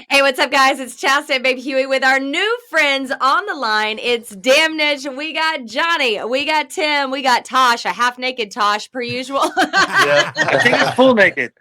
Hey, what's up, guys? It's Chasta and Baby Huey with our new friends on the line. It's Damnage. We got Johnny. We got Tim. We got Tosh, a half-naked Tosh, per usual. Yeah, I think he's full naked.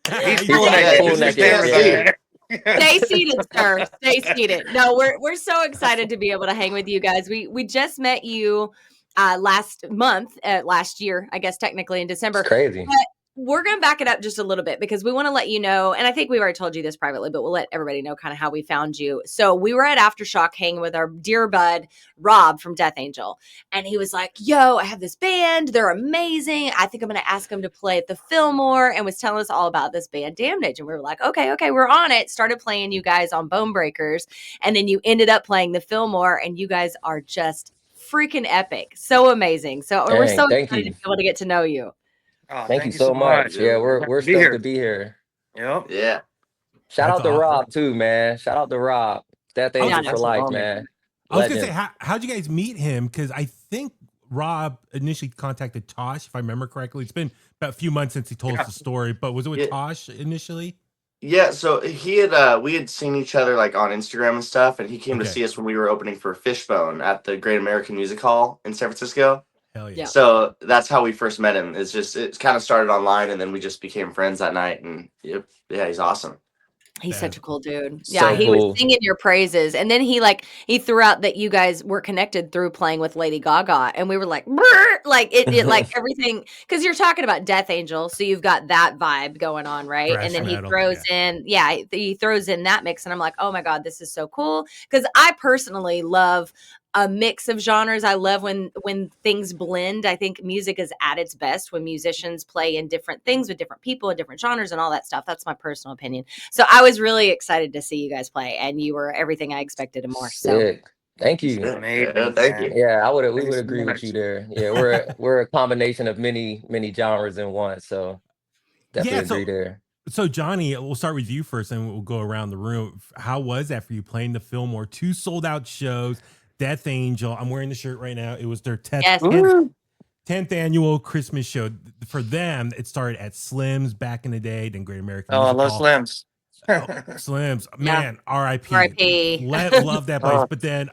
He's full naked. full Just naked, standing yeah. right there. Stay seated, sir. Stay seated. No, we're so excited to be able to hang with you guys. We just met you last month, last year, I guess technically in December. It's crazy. But we're going to back it up just a little bit because we want to let you know, and I think we've already told you this privately, but we'll let everybody know kind of how we found you. So we were at Aftershock hanging with our dear bud, Rob from Death Angel. And he was like, yo, I have this band. They're amazing. I think I'm going to ask them to play at the Fillmore, and was telling us all about this band, Damnage. And we were like, okay, we're on it. Started playing you guys on Bone Breakers. And then you ended up playing the Fillmore, and you guys are just freaking epic. So amazing. So we're so Thank excited you. to be able to get to know you. Oh, Thank you so much. Yeah, we're Be stoked here. to be here. Yep. Yeah. Shout That's out to awesome. Rob too, man. Shout out to Rob. Death Angel Yeah, for life, awesome. man. I was gonna Legend. say, how'd you guys meet him? Because I think Rob initially contacted Tosh, if I remember correctly. It's been about a few months since he told us the story, but was it with Tosh initially? Yeah, so he had we had seen each other like on Instagram and stuff, and he came to Okay. see us when we were opening for Fishbone at the Great American Music Hall in San Francisco. Hell yeah. Yeah. So that's how we first met him. It kind of started online, and then we just became friends that night. And yeah, he's awesome. He's Yeah. such a cool dude. So Yeah, he cool. was singing your praises, and then he threw out that you guys were connected through playing with Lady Gaga, and we were like, "Brr!" Like it like everything, because you're talking about Death Angel, so you've got that vibe going on, right? Thrash And then he metal, throws he throws in that mix, and I'm like, oh my god, this is so cool, because I personally love a mix of genres. I love when things blend. I think music is at its best when musicians play in different things with different people and different genres and all that stuff. That's my personal opinion. So I was really excited to see you guys play, and you were everything I expected and more. So Sick. Thank you. Amazing. Thank you. Yeah, we Thanks would so agree with much. you there. Yeah, we're a combination of many genres in one. So definitely agree there. So Johnny, we'll start with you first, and we'll go around the room. How was that for you playing the Fillmore? 2 sold out shows. Death Angel. I'm wearing the shirt right now. It was their 10th, Yes. 10th annual Christmas show. For them, it started at Slim's back in the day, then Great American Oh, I Music love Hall. Slims. Slim's, man, R.I.P. R.I.P. Love that place. But then,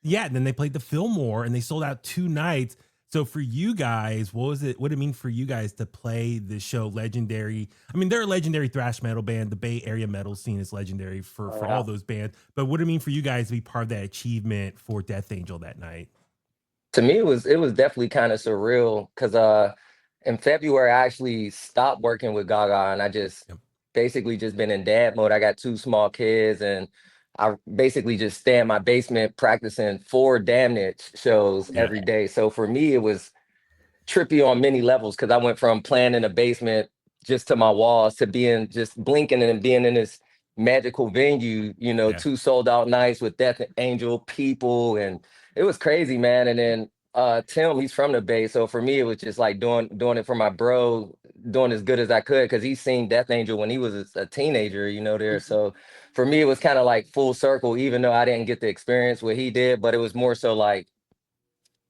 then they played the Fillmore, and they sold out 2 nights. So for you guys, what did it mean for you guys to play the show? Legendary. I mean, they're a legendary thrash metal band. The Bay Area metal scene is legendary for all those bands. But what did it mean for you guys to be part of that achievement for Death Angel that night? To me, it was definitely kind of surreal because in February I actually stopped working with Gaga, and I just basically just been in dad mode. I got 2 small kids, and I basically just stay in my basement practicing 4 Damnage shows every day. So for me, it was trippy on many levels because I went from playing in a basement just to my walls to being just blinking and being in this magical venue, 2 sold out nights with Death Angel people, and it was crazy, man. And then Tim, he's from the Bay, so for me it was just like doing it for my bro, doing as good as I could because he's seen Death Angel when he was a teenager, there. So for me it was kind of like full circle, even though I didn't get to experience what he did, but it was more so like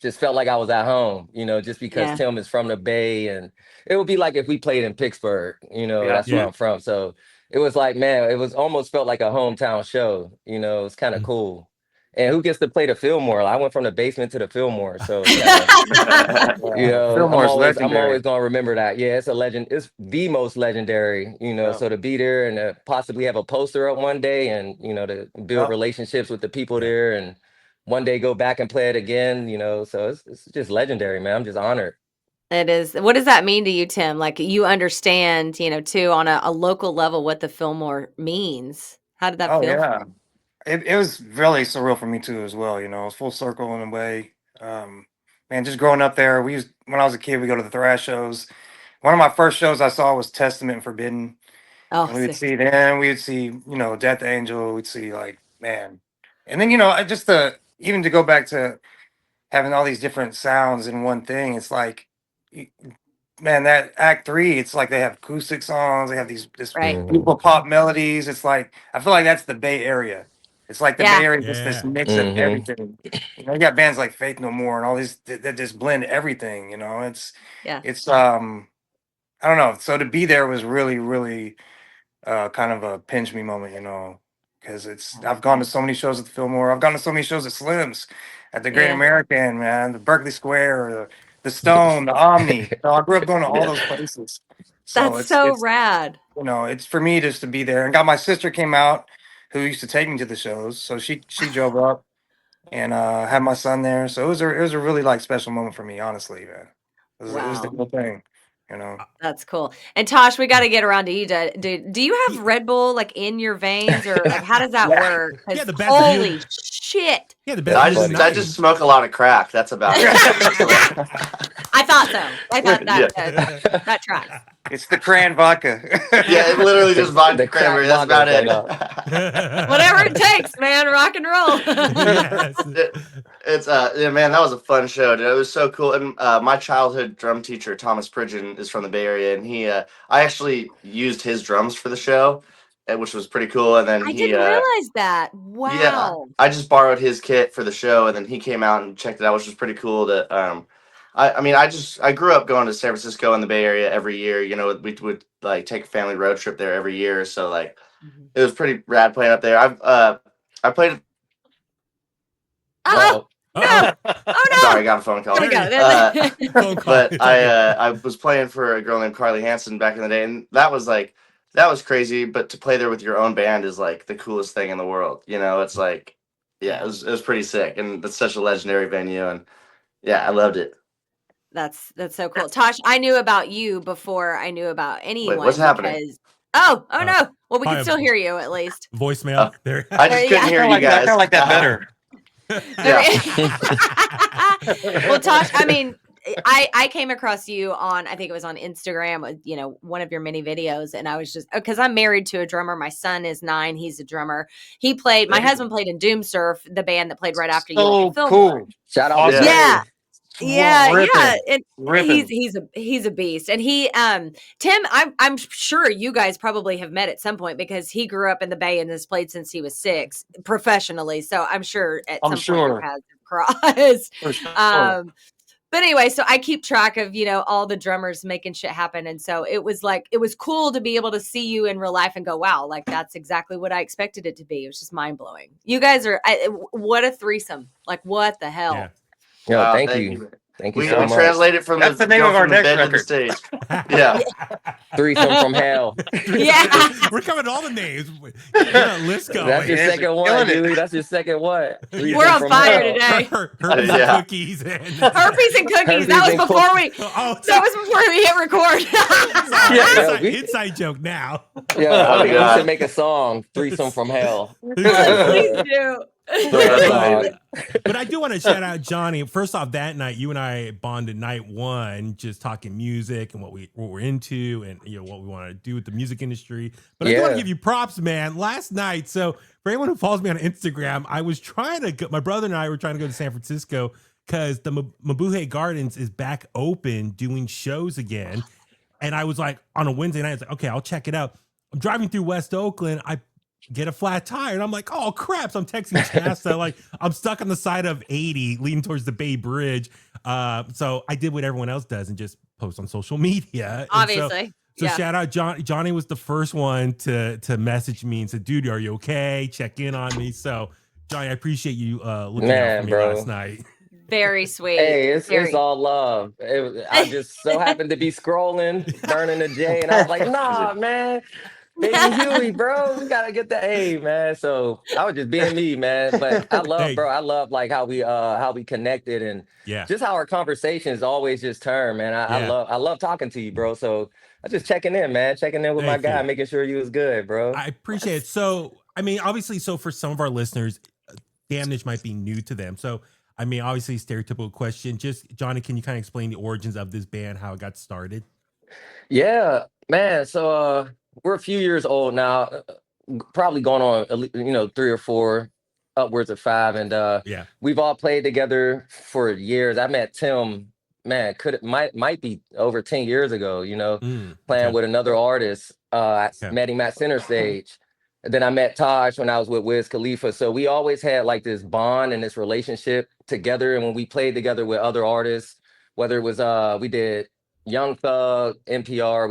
just felt like I was at home, just because Tim is from the Bay, and it would be like if we played in Pittsburgh, that's where I'm from. So it was like, man, it was almost felt like a hometown show, it's kind of cool. And who gets to play the Fillmore? I went from the basement to the Fillmore, so it's Fillmore's I'm legendary. always gonna remember that. Yeah, it's a legend. It's the most legendary, So to be there and to possibly have a poster up one day, and to build relationships with the people there, and one day go back and play it again, So it's just legendary, man. I'm just honored. It is. What does that mean to you, Tim? Like, you understand, too, on a local level, what the Fillmore means. How did that Oh feel? yeah, it was really surreal for me too as well. It was full circle in a way. Man, just growing up there, when I was a kid, we go to the thrash shows. One of my first shows I saw was Testament and Forbidden. Oh, And we would sick. see them. We would see, Death Angel. We'd see like, man, and then even to go back to having all these different sounds in one thing. It's like, y- man, that Act 3. It's like they have acoustic songs. They have this Right. beautiful pop melodies. It's like I feel like that's the Bay Area. It's like the Bay Area is just this mix of everything. You got bands like Faith No More and all these that just blend everything. It's I don't know. So to be there was really, really kind of a pinch me moment, you know, because I've gone to so many shows at the Fillmore. I've gone to so many shows at Slim's, at the Great Yeah. American, man, the Berkeley Square, the Stone, the Omni. So I grew up going to all those places. So That's so it's rad. you know, it's for me just to be there. And got my sister came out who used to take me to the shows. So she drove up and had my son there. So it was a really like special moment for me, honestly, man. It was the Wow. cool thing, you know. That's cool. And Tosh, we got to get around to you. Do you have Red Bull like in your veins, or like how does that Yeah. work? 'Cause Yeah, the best holy view. shit! Yeah, the That's best view of the I night. just smoke a lot of crack. That's about it. I thought so. I thought Yeah. that tracks. It's the cran vodka. Yeah, it literally just vodka The crack cranberry. That's vodka about is it. Whatever it takes, man. Rock and roll. Yes. It's yeah, man, that was a fun show, dude. It was so cool. And my childhood drum teacher, Thomas Pridgeon, is from the Bay Area, and I actually used his drums for the show, which was pretty cool. And then I he didn't realize that. yeah, Wow. I just borrowed his kit for the show, and then he came out and checked it out, which was pretty cool. I mean, I grew up going to San Francisco and the Bay Area every year. You know, we would like take a family road trip there every year, so like it was pretty rad playing up there. I played. Oh, no. Oh no. Sorry, I got a phone call. There we go. Phone call. But It's okay. I was playing for a girl named Carly Hansen back in the day, and that was crazy. But to play there with your own band is like the coolest thing in the world. You know, it's like yeah, it was pretty sick, and it's such a legendary venue, and yeah, I loved it. That's so cool. Tosh, I knew about you before I knew about anyone. what's happening? Because oh no. Well, we Hi, can still hear you at least. Voicemail. There. I just couldn't hear you guys. I like that better. Well, Tosh, I mean, I came across you on, I think it was on Instagram, you know, one of your many videos. And I was just, because I'm married to a drummer. My son is 9. He's a drummer. My husband played in Doom Surf, the band that played right after you. So at the Fillmore. cool. Shout out to Yeah. Dave. Yeah, Ripping. yeah. And Ripping. he's a beast. And he Tim, I'm sure you guys probably have met at some point because he grew up in the Bay and has played since he was 6 professionally. So I'm sure at some point your paths have crossed. For sure. But anyway, so I keep track of, you know, all the drummers making shit happen. And so it was cool to be able to see you in real life and go, wow, like that's exactly what I expected it to be. It was just mind blowing. You guys are, what a threesome. Like what the hell? Yeah. Yo, Wow, thank you. Thank you We so much. translate it from That's the name of our bed next to the stage. record. Yeah. Threesome from hell. Yeah. We're coming to all the names. Get that list going. That's your Yes, second you're one, killing it. Huey. That's your second one. Threesome We're on from fire hell. today. Herpes Yeah. and cookies. And Herpes and cookies. Herpes That was and before we. oh, That was before we hit record. Yeah, inside, we- inside joke now. Yeah, Oh, I think we God. should make a song, Threesome from Hell. Please do. That's amazing. But I do want to shout out Johnny. First off, that night you and I bonded night one, just talking music and what we're into, and you know what we want to do with the music industry. But I do want to Yeah. give you props, man. Last night, so for anyone who follows me on Instagram, I was trying to go. My brother and I were trying to go to San Francisco because the Mabuhay Gardens is back open doing shows again. And I was like, on a Wednesday night, I was like, okay, I'll check it out. I'm driving through West Oakland. I get a flat tire and I'm like, oh crap. So I'm texting Chasta, like I'm stuck on the side of 80 leading towards the Bay Bridge. So I did what everyone else does and just post on social media. And Obviously. So Yeah. shout out Johnny was the first one to message me and said, dude, are you okay? Check in on me. So Johnny, I appreciate you looking out for me bro. last night. Very sweet. Hey, it's Very. all love. I just so happened to be scrolling, burning a J, and I was like, nah, man. Baby Huey, bro, we gotta get the A, man. So I was just being me, man. But I love, Hey. bro. I love like how we connected and Yeah. just how our conversations always just turn, man. I Yeah. love talking to you, bro. So I just checking in, man. Checking in with Thank my guy, you. making sure you was good, bro. I appreciate it. So, I mean, obviously, so for some of our listeners, Damnage might be new to them. So, I mean, obviously, stereotypical question. Just, Johnny, can you kind of explain the origins of this band, how it got started? Yeah, man. So we're a few years old now, probably going on, 3 or 4, upwards of 5, and Yeah. we've all played together for years. I met Tim, man, might be over 10 years ago. Playing Okay. with another artist. I Okay. met him at Center Stage. And then I met Tosh when I was with Wiz Khalifa. So we always had like this bond and this relationship together. And when we played together with other artists, whether it was we did Young Thug, NPR.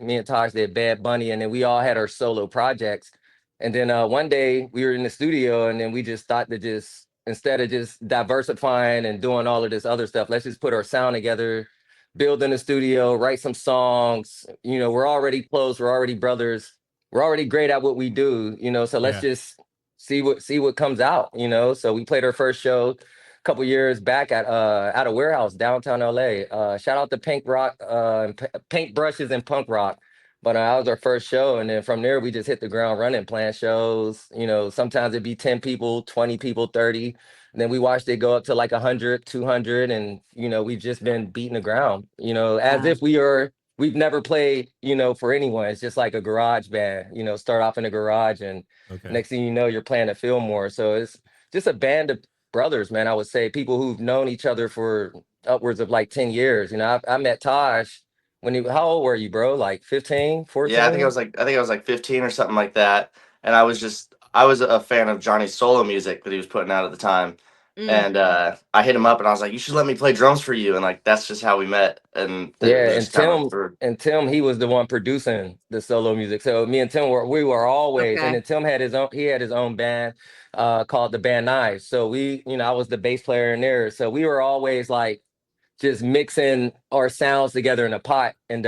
Me and Tosh did Bad Bunny, and then we all had our solo projects. And then one day we were in the studio, and then we just thought to just, instead of just diversifying and doing all of this other stuff, let's just put our sound together, build in the studio, write some songs. We're already close, we're already brothers, we're already great at what we do, so let's Yeah. just see what comes out. So we played our first show a couple years back at a warehouse downtown LA. Shout out to Paint Brushes and Punk Rock. But that was our first show, and then from there we just hit the ground running, playing shows. Sometimes it'd be 10 people, 20 people, 30. And then we watched it go up to like 100, 200, and we've just been beating the ground. As Wow. if we've never played, for anyone. It's just like a garage band. Start off in a garage, and Okay. next thing you know, you're playing at Fillmore. So it's just a band of brothers, man. I would say people who've known each other for upwards of like 10 years. I met Tosh how old were you, bro? Like 15, 14? Yeah, I think I was like 15 or something like that. And I was a fan of Johnny's solo music that he was putting out at the time. Mm. And I hit him up and I was like, you should let me play drums for you. And like that's just how we met. And it Yeah, was and just kind of Tim, he was the one producing the solo music. So me and Tim we were always, and Okay. then Tim had his own band called the band Knives. So I was the bass player in there. So we were always like just mixing our sounds together in a pot. And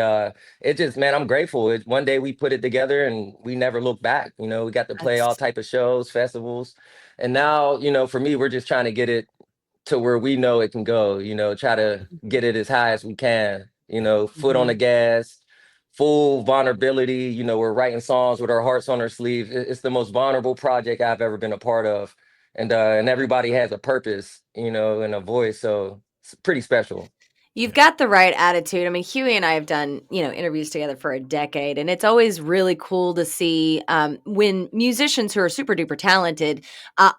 it just, man, I'm grateful. One day we put it together and we never looked back. We got to play all That's type of shows, festivals. And now, for me, we're just trying to get it to where we know it can go, try to get it as high as we can, foot on the gas, full vulnerability. We're writing songs with our hearts on our sleeve. It's the most vulnerable project I've ever been a part of. And everybody has a purpose, and a voice. So it's pretty special. You've got the right attitude. I mean, Huey and I have done, interviews together for a decade, and it's always really cool to see when musicians who are super duper talented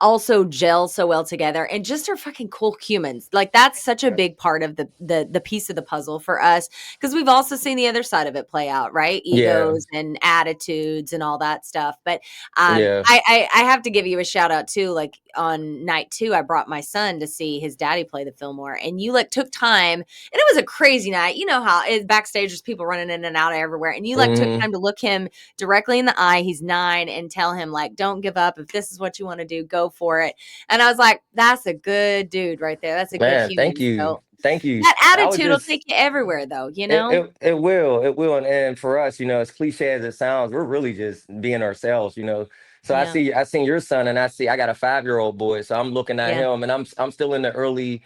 also gel so well together and just are fucking cool humans. Like that's such a big part of the piece of the puzzle for us because we've also seen the other side of it play out, right? Yeah. Egos and attitudes and all that stuff. But Yeah. I have to give you a shout out too. Like on night 2, I brought my son to see his daddy play the Fillmore, and you like took time. And it was a crazy night. You know how it's backstage, there's people running in and out everywhere. And you like took time to look him directly in the eye. He's 9, and tell him like, don't give up. If this is what you want to do, go for it. And I was like, that's a good dude right there. That's a good human. Thank you. So Thank you. that attitude will take you everywhere though, It will. And for us, as cliche as it sounds, we're really just being ourselves, So Yeah. I seen your son, and I got a 5-year-old boy. So I'm looking at him, and I'm still in the early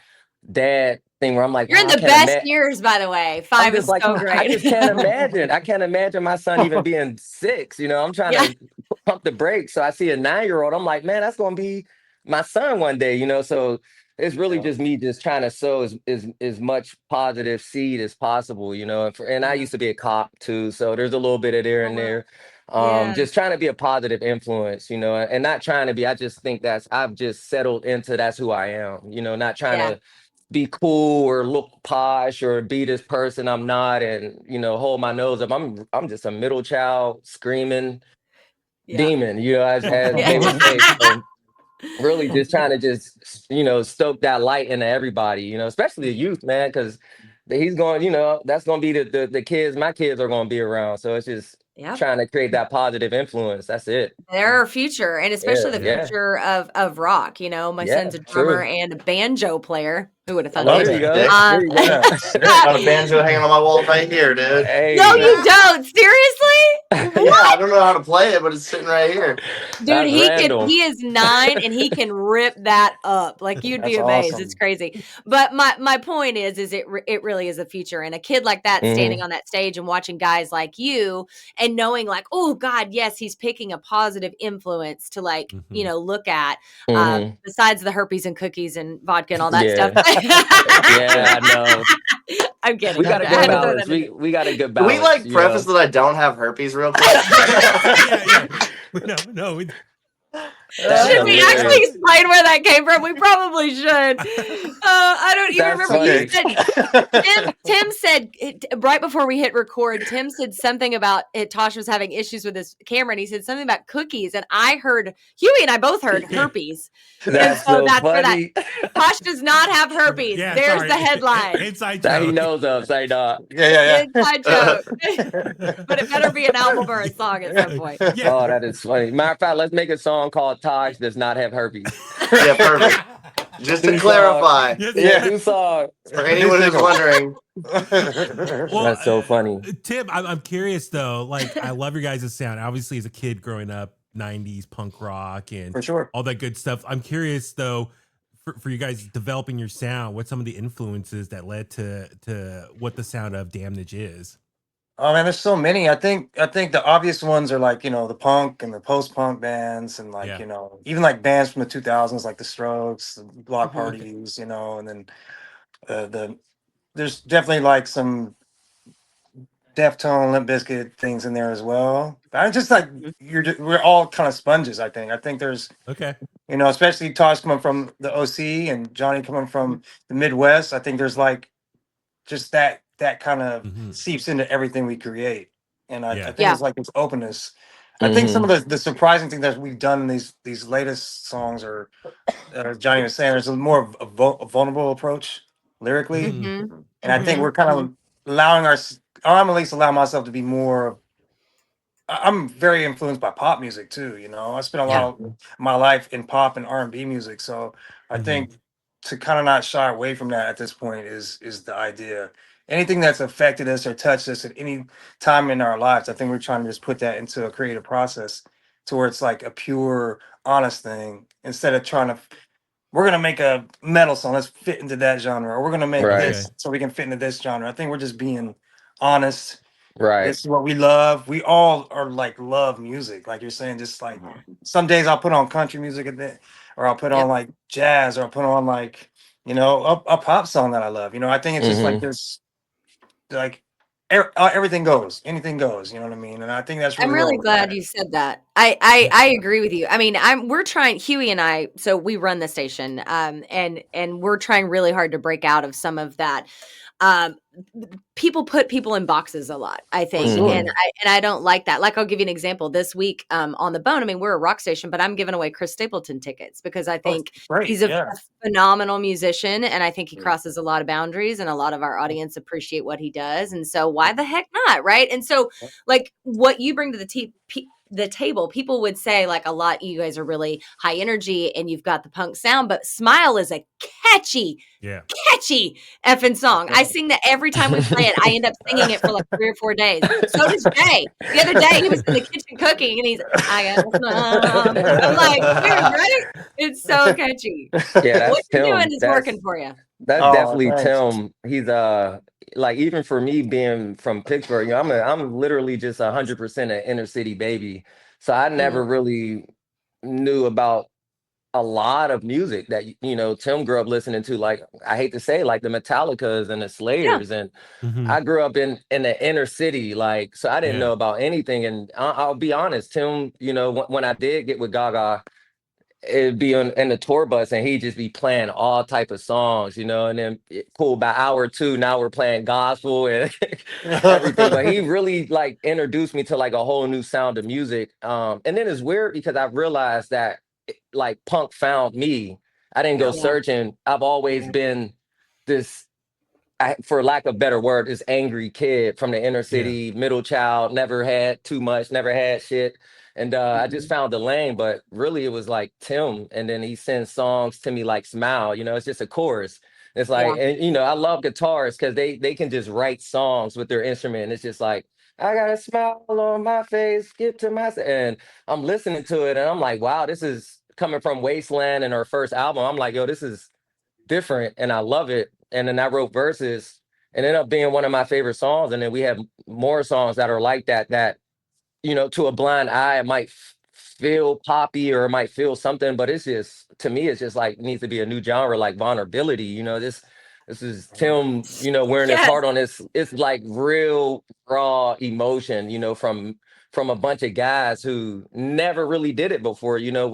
dad thing where I'm like, You're in wow, the best years, by the way. 5 is like, so I great. just can't imagine. I can't imagine my son even being 6. I'm trying to pump the brakes. So I see a 9-year-old. I'm like, man, that's gonna be my son one day. So it's really just me just trying to sow as much positive seed as possible. And I used to be a cop too, so there's a little bit of there and there. Just trying to be a positive influence, and not trying to be. I just think I've just settled into that's who I am. Not trying to be cool or look posh or be this person I'm not, and hold my nose up. I'm just a middle child screaming demon, as they would say. So really just trying to just stoke that light into everybody, especially the youth, man, because he's going, that's going to be the kids my kids are going to be around. So it's just trying to create that positive influence. That's it. Their future, and especially the future of rock. My son's a drummer and a banjo player. Who would have thought? There you go. Got a banjo hanging on my wall right here, dude. Hey. No, you don't. Seriously? Yeah, I don't know how to play it, but it's sitting right here. Dude, he is 9 and he can rip that up. Like you'd be amazed. Awesome. It's crazy. But my point is it really is a future, and a kid like that standing on that stage and watching guys like you and knowing like, oh God, yes, he's picking a positive influence to like, look at besides the herpes and cookies and vodka and all that stuff. Yeah, I know. I'm kidding. We got a good balance. We got a good balance. Can we like preface that I don't have herpes real quick? No. That's Should we actually hilarious. explain where that came from? We probably should. I don't even That's remember. You funny. said Tim said right before we hit record. Tim said something about Tosh was having issues with his camera, and he said something about cookies. And I heard Huey and I both heard herpes, and That's so so that's where that funny. Tosh does not have herpes. Yeah, There's sorry. the headline. Inside That he joke. knows of. Say no. Yeah. Inside joke. But it better be an album or a song at some point. Yeah. Oh, that is funny. Matter of fact, let's make a song called Tosh Does Not Have Herpes. Yeah, perfect. Just to New clarify, Yes. Yeah, new song. for anyone who's wondering, Well, That's so funny. Tim, I'm curious though. Like, I love your guys' sound. Obviously, as a kid growing up, 90s punk rock and For sure. all that good stuff. I'm curious though, for you guys developing your sound, what some of the influences that led to what the sound of Damnage is. Oh man, there's so many. I think the obvious ones are like, the punk and the post-punk bands and like, Yeah. even like bands from the 2000s like the Strokes, the Block Mhm. Parties, and then there's definitely like some Deftone, Limp Bizkit things in there as well. But I just like we're all kind of sponges, I think. I think there's Okay. especially Tosh coming from the OC and Johnny coming from the Midwest. I think there's like just that kind of seeps into everything we create. And I think it's like this openness. I think some of the surprising things that we've done in these latest songs are, Johnny was saying, there's a more of a vulnerable approach lyrically. Mhm. And I think we're kind of allowing I'm at least allowing myself to be more. I'm very influenced by pop music too. I spent a lot of my life in pop and R&B music, so I think to kind of not shy away from that at this point is the idea. Anything that's affected us or touched us at any time in our lives, I think we're trying to just put that into a creative process to where it's like a pure, honest thing instead of trying to. We're gonna make a metal song. Let's fit into that genre, or we're gonna make Right. this so we can fit into this genre. I think we're just being honest. Right. This is what we love. We all are like love music, like you're saying. Just like some days I'll put on country music or I'll put on like jazz, or I'll put on like a pop song that I love. I think it's just like this, like everything goes, anything goes. You know what I mean? And I think that's really. I'm really what we're glad at. you said that. I agree with you. I mean, we're trying, Huey and I, so we run the station, and we're trying really hard to break out of some of that. People put people in boxes a lot, I think, sure. and I don't like that. Like, I'll give you an example. This week, on the Bone, I mean, we're a rock station, but I'm giving away Chris Stapleton tickets because I think Great, he's a yeah. phenomenal musician, and I think he crosses a lot of boundaries, and a lot of our audience appreciate what he does, and so why the heck not, right? And so, like, what you bring to the table, people would say, like, a lot, you guys are really high energy and you've got the punk sound, but Smile is a catchy effing song. I sing that every time we play it. I end up singing it for like 3 or 4 days. So does Jay. The other day he was in the kitchen cooking and I got I'm like, dude, right? It's so catchy. Yeah, that's What you're Tim. doing is working for you. That's definitely thanks. Tim. He's like, even for me being from Pittsburgh, I'm literally just 100% an inner city baby. So I never really knew about a lot of music that Tim grew up listening to. Like, I hate to say, like the Metallicas and the Slayers, and I grew up in the inner city, like, so I didn't know about anything. And I'll be honest, Tim, when I did get with Gaga, it'd be in the tour bus and he'd just be playing all type of songs, and then cool, by hour 2 now we're playing gospel and everything. But he really like introduced me to like a whole new sound of music. And then it's weird because I realized that like punk found me. I didn't go searching. I've always been this, for lack of a better word, this angry kid from the inner city, middle child, never had too much, never had shit. And I just found the lane, but really it was like Tim. And then he sends songs to me like Smile, it's just a chorus. It's like, and I love guitarists because they can just write songs with their instrument. It's just like, I got a smile on my face, get to my, and I'm listening to it and I'm like, wow, this is coming from Wasteland and our first album. I'm like, yo, this is different and I love it. And then I wrote verses and ended up being one of my favorite songs. And then we have more songs that are like that to a blind eye, it might feel poppy or it might feel something, but it's just, to me, it's just like, it needs to be a new genre, like vulnerability. This is Tim, wearing his heart on this. It's like real raw emotion, from a bunch of guys who never really did it before. You know,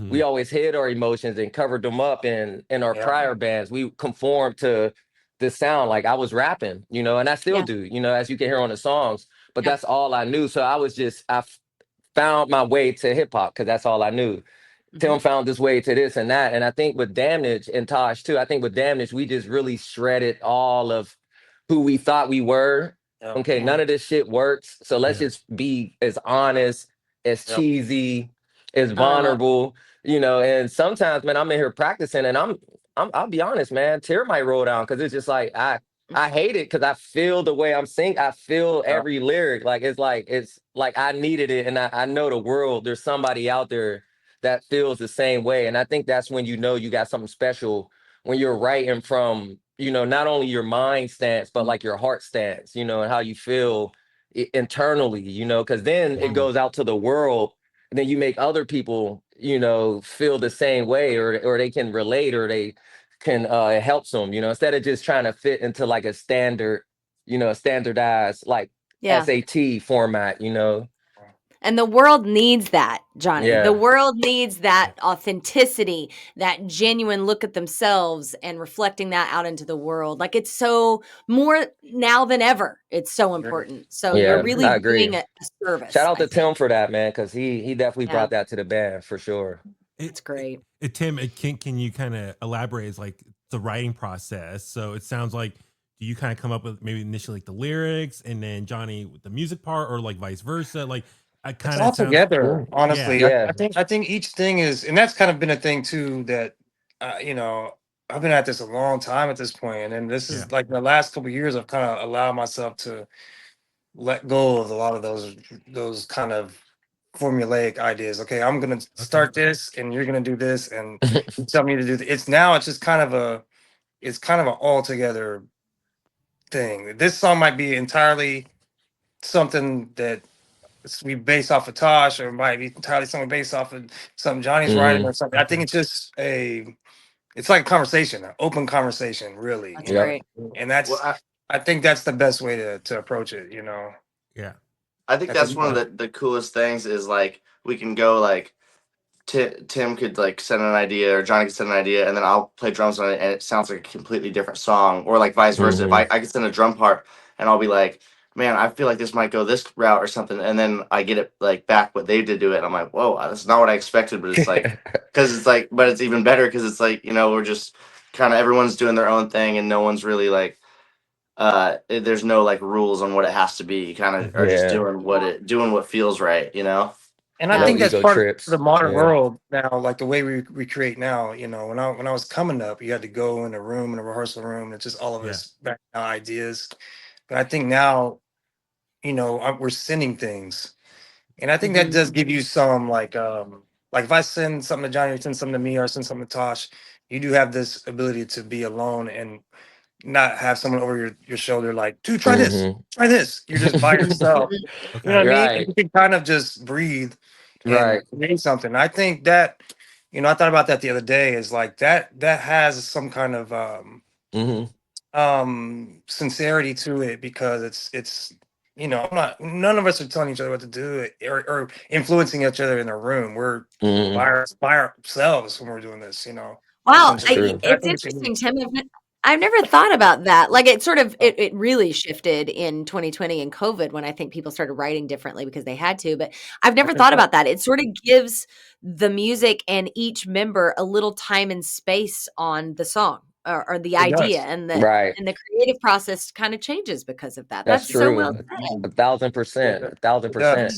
we always hid our emotions and covered them up in our prior bands. We conformed to this sound. Like I was rapping, you know, and I still do, you know, as you can hear on the songs, but that's all I knew. So I found my way to hip hop because that's all I knew. Tim found his way to this and that. And I think with Damnage and Tosh too, I think with Damnage, we just really shredded all of who we thought we were. Okay, none of this shit works. So let's just be as honest, as cheesy, as vulnerable, you know. And sometimes, man, I'm in here practicing and I'll be honest, man, tear might roll down because it's just like I hate it because I feel the way I'm singing. I feel every lyric. Like it's like I needed it. And I know the world, there's somebody out there that feels the same way. And I think that's when you know you got something special when you're writing from, you know, not only your mind stance, but like your heart stance, you know, and how you feel internally, you know, because then it goes out to the world and then you make other people, you know, feel the same way or they can relate or they can it helps them, you know, instead of just trying to fit into like a standard, you know, a standardized like SAT format, you know. And the world needs that, Johnny. Yeah. The world needs that authenticity, that genuine look at themselves and reflecting that out into the world. Like it's so more now than ever. It's so important. So you're really I agree. doing a service. Shout out to Tim for that, man, because he definitely brought that to the band for sure. It's great. Tim, can you kind of elaborate as like the writing process? So it sounds like, do you kind of come up with maybe initially like the lyrics and then Johnny with the music part, or like vice versa? Like I kind of all together, honestly. Yeah. I think each thing is, and that's kind of been a thing too that you know, I've been at this a long time at this point, and this is like the last couple of years I've kind of allowed myself to let go of a lot of those kind of formulaic ideas. Okay, I'm gonna start this, and you're gonna do this, and you tell me to do it's just kind of an all together thing. This song might be entirely something that we base off of Tosh, or it might be entirely something based off of something Johnny's writing or something. I think it's just it's like a conversation, an open conversation, really. That's great. And that's, I think that's the best way to approach it, you know? Yeah. I think that's one of the coolest things is like, we can go like, Tim could like send an idea or Johnny could send an idea and then I'll play drums on it and it sounds like a completely different song, or like vice versa. If I could send a drum part and I'll be like, man, I feel like this might go this route or something, and then I get it like back what they did to it, and I'm like, whoa, that's not what I expected, but it's like, because it's like, but it's even better because it's like, you know, we're just kind of everyone's doing their own thing and no one's really like, there's no like rules on what it has to be. You kind of are just doing what feels right, you know. And I think that's part of the modern world now, like the way we create now. You know, when I was coming up, you had to go in a room, in a rehearsal room, and it's just all of us back ideas. But I think now, you know, we're sending things, and I think that does give you some like if I send something to Johnny, or send something to me, or send something to Tosh, you do have this ability to be alone and not have someone over your shoulder like, dude, try this. You're just by yourself. You know what I mean? You can kind of just breathe and create something. I think that, you know, I thought about that the other day, is like that has some kind of sincerity to it, because it's you know, none of us are telling each other what to do or influencing each other in a room. We're by ourselves when we're doing this, you know. Wow, it's interesting, Tim. I've never thought about that. Like it sort of, it really shifted in 2020 and COVID, when I think people started writing differently because they had to, but I've never thought about that. It sort of gives the music and each member a little time and space on the song or the idea, and the creative process kind of changes because of that. That's true. So well said. 1,000%, 1,000%.